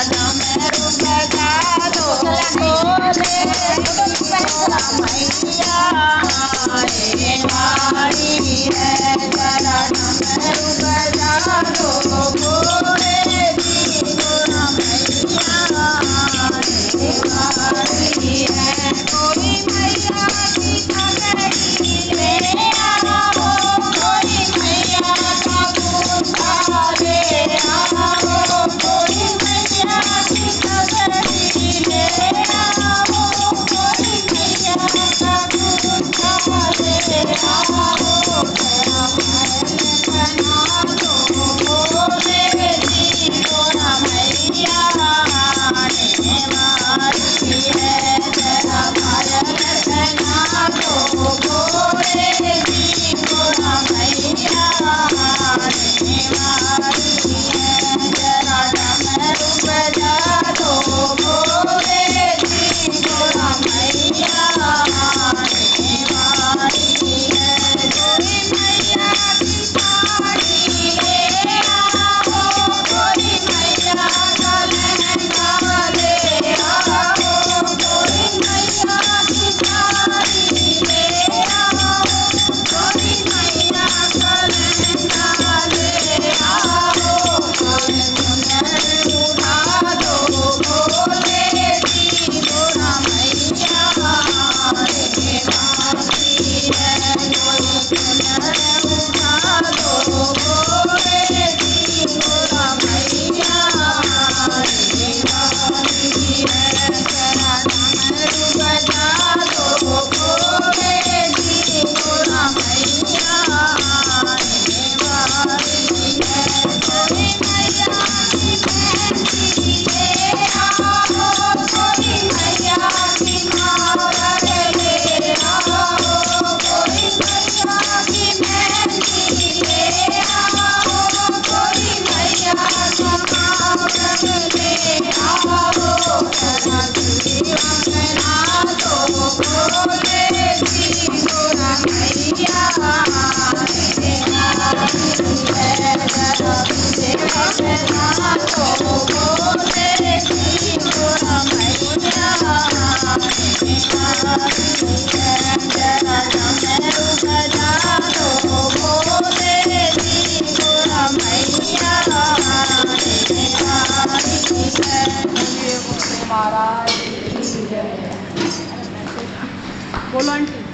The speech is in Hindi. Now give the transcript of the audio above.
डमरू बजा दो भोले मैया रे मारी है जरा डमरू बजा दो भोले मैया रे मारी है कोई मैया की खबरी ले आओ कोई मैया का पूछा ले आओ कोई मैया की खबरी ले आओ कोई मैया का पूछा ले आओ तेरा महल बना दो भोले जी तोरा मैया रे मारी है तेरा महल बना दो भोले जी तोरा मैया रे मारी है जरा डमरू बजा दो भोले जी तोरा मैया रे मारी है कोई मैया की साड़ी ले आओ कोई मैया का लहंगा ले आओ कोई मैया की साड़ी ले आओ कोई मैया का लहंगा ले आओ कोई सुंदर उठा दो भोले जी तोरा मैया रे मारी है कोई सुंदर उठा दो भोले जी तोरा मैया रे मारी है जरा डमरू बजा दो भोले जी तोरा मैया रे मारी है कोई मैया की मेहंदी ले आओ कोई मैया की नारद ले आओ कोई मैया की मेहंदी ले आओ कोई मैया का नारद ले आओ तेरा जीवन बना दो भोले जी तोरा मैया रे मारी है जरा जीवन बना दो भोले जी तोरा मैया रे मारी है जरा डमरू बजा दो भोले जी तोरा मैया रे मारी है। महाराज बोलो आंटी।